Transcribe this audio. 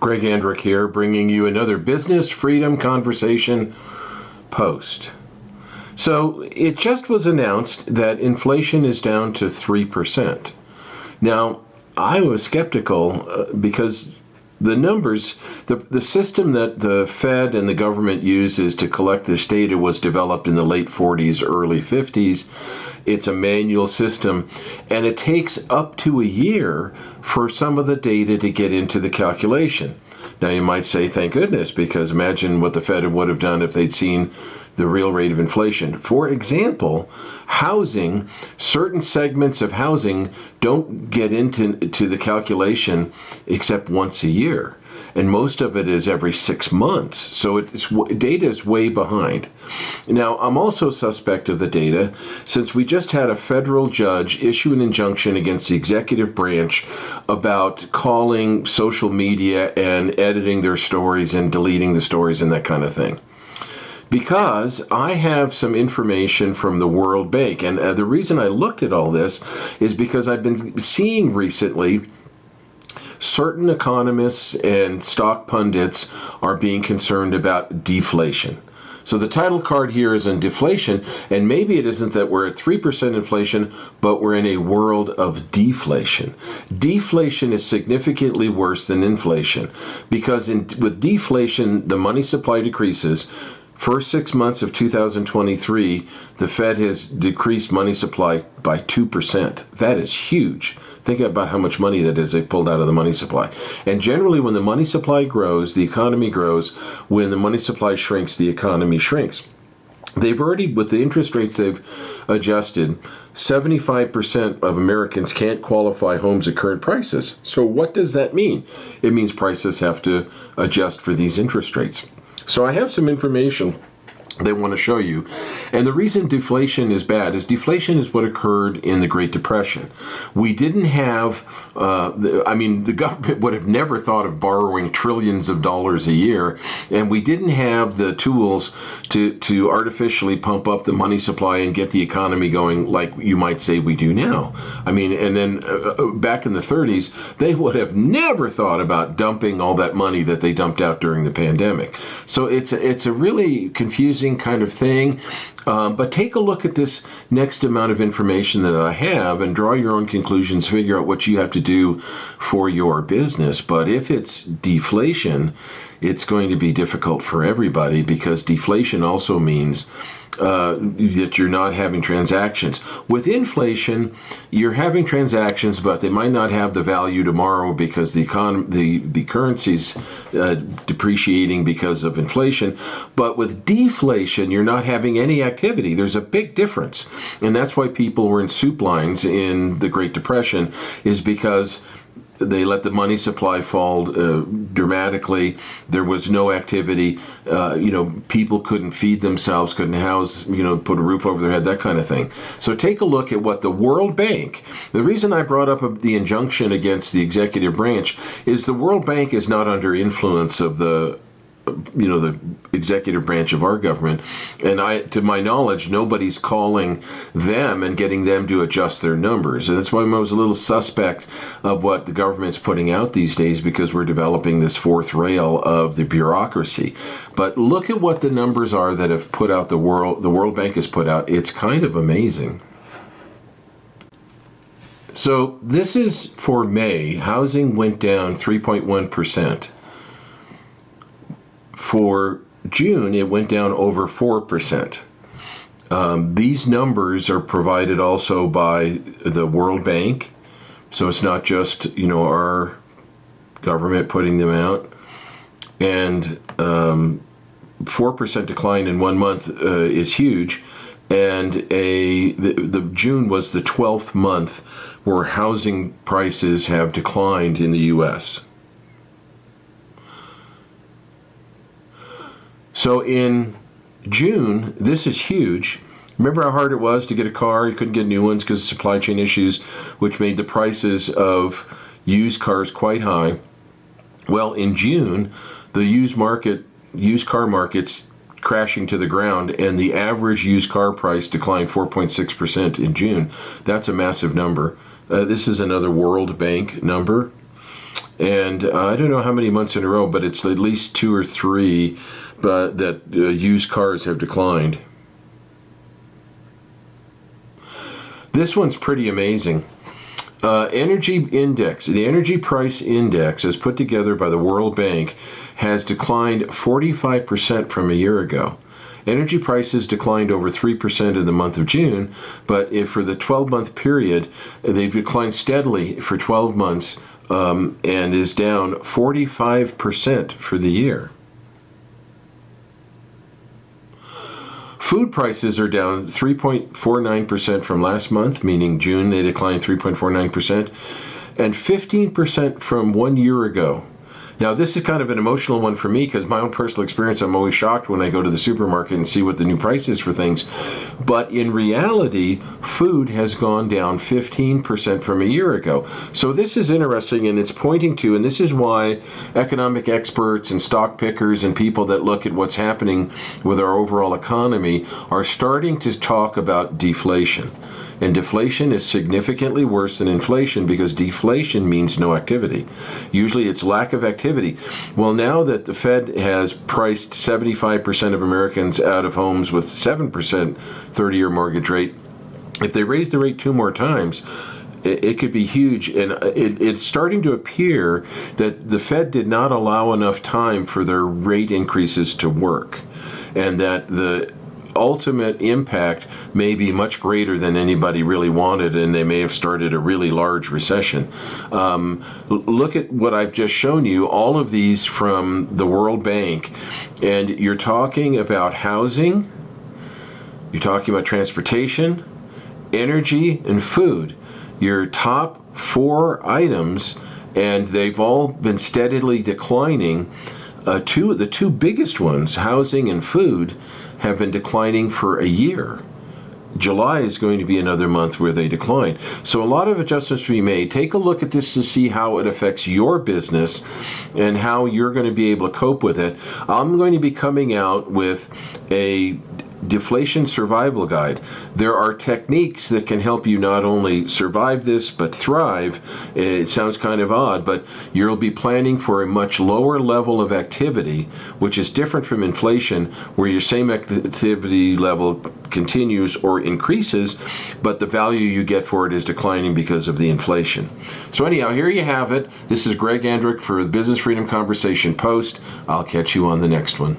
Greg Andrick here, bringing you another Business Freedom Conversation post. So it just was announced that inflation is down to 3%. Now, I was skeptical because the numbers, the system that the Fed and the government uses to collect this data was developed in the late 40s, early 50s. It's a manual system, and it takes up to a year for some of the data to get into the calculation. Now, you might say, thank goodness, because imagine what the Fed would have done if they'd seen the real rate of inflation. For example, housing, certain segments of housing don't get into the calculation except once a year. And most of it is every 6 months. So data is way behind. Now, I'm also suspect of the data since we just had a federal judge issue an injunction against the executive branch about calling social media and editing their stories and deleting the stories and that kind of thing. Because I have some information from the World Bank. And the reason I looked at all this is because I've been seeing recently certain economists and stock pundits are being concerned about deflation. So the title card here is on deflation, and maybe it isn't that we're at 3% inflation, but we're in a world of deflation. Deflation is significantly worse than inflation because with deflation, the money supply decreases. First 6 months of 2023, the Fed has decreased money supply by 2%. That is huge. Think about how much money that is they pulled out of the money supply. And generally, when the money supply grows, the economy grows. When the money supply shrinks, the economy shrinks. They've already, with the interest rates they've adjusted, 75% of Americans can't qualify homes at current prices. So what does that mean? It means prices have to adjust for these interest rates. So I have some information they want to show you. And the reason deflation is bad is deflation is what occurred in the Great Depression. We didn't have, the government would have never thought of borrowing trillions of dollars a year, and we didn't have the tools to artificially pump up the money supply and get the economy going like you might say we do now. And then back in the 30s, they would have never thought about dumping all that money that they dumped out during the pandemic. So it's a really confusing kind of thing. But take a look at this next amount of information that I have and draw your own conclusions, figure out what you have to do for your business. But if it's deflation, it's going to be difficult for everybody because deflation also means that you're not having transactions. With inflation, you're having transactions, but they might not have the value tomorrow because the currency's depreciating because of inflation. But with deflation, you're not having any activity. There's a big difference. And that's why people were in soup lines in the Great Depression, is because they let the money supply fall dramatically. There was no activity. People couldn't feed themselves, couldn't house, put a roof over their head, that kind of thing. So take a look at what the World Bank, the reason I brought up the injunction against the executive branch is the World Bank is not under influence of the executive branch of our government. And to my knowledge, nobody's calling them and getting them to adjust their numbers. And that's why I was a little suspect of what the government's putting out these days, because we're developing this fourth rail of the bureaucracy. But look at what the numbers are that have put out the World Bank has put out. It's kind of amazing. So this is for May. Housing went down 3.1%. For June, it went down over 4%. These numbers are provided also by the World Bank, so it's not just our government putting them out. And 4% decline in 1 month is huge. And the June was the 12th month where housing prices have declined in the U.S. So in June, this is huge. Remember how hard it was to get a car? You couldn't get new ones because of supply chain issues, which made the prices of used cars quite high. Well, in June, the used car market's crashing to the ground, and the average used car price declined 4.6% in June. That's a massive number. This is another World Bank number. And I don't know how many months in a row, but it's at least 2 or 3 that used cars have declined. This one's pretty amazing. Energy index, the energy price index as put together by the World Bank has declined 45% from a year ago. Energy prices declined over 3% in the month of June, but for the 12-month period, they've declined steadily for 12 months and is down 45% for the year. Food prices are down 3.49% from last month, meaning June they declined 3.49%, and 15% from 1 year ago. Now, this is kind of an emotional one for me because my own personal experience, I'm always shocked when I go to the supermarket and see what the new price is for things. But in reality, food has gone down 15% from a year ago. So this is interesting, and it's pointing to, and this is why economic experts and stock pickers and people that look at what's happening with our overall economy are starting to talk about deflation. And deflation is significantly worse than inflation because deflation means no activity. Usually it's lack of activity. Well, now that the Fed has priced 75% of Americans out of homes with 7% 30-year mortgage rate, if they raise the rate 2 more times, it could be huge. And it's starting to appear that the Fed did not allow enough time for their rate increases to work, and that the ultimate impact may be much greater than anybody really wanted, and they may have started a really large recession. Look at what I've just shown you, all of these from the World Bank, and you're talking about housing, you're talking about transportation, energy, and food. Your top 4 items, and they've all been steadily declining. The two biggest ones, housing and food, have been declining for a year. July is going to be another month where they decline. So a lot of adjustments to be made. Take a look at this to see how it affects your business and how you're going to be able to cope with it. I'm going to be coming out with a deflation survival guide. There are techniques that can help you not only survive this but thrive. It sounds kind of odd, but you'll be planning for a much lower level of activity, which is different from inflation, where your same activity level continues or increases, but the value you get for it is declining because of the inflation. So anyhow, here you have it. This is Greg Andrick for the Business Freedom Conversation Post. I'll catch you on the next one.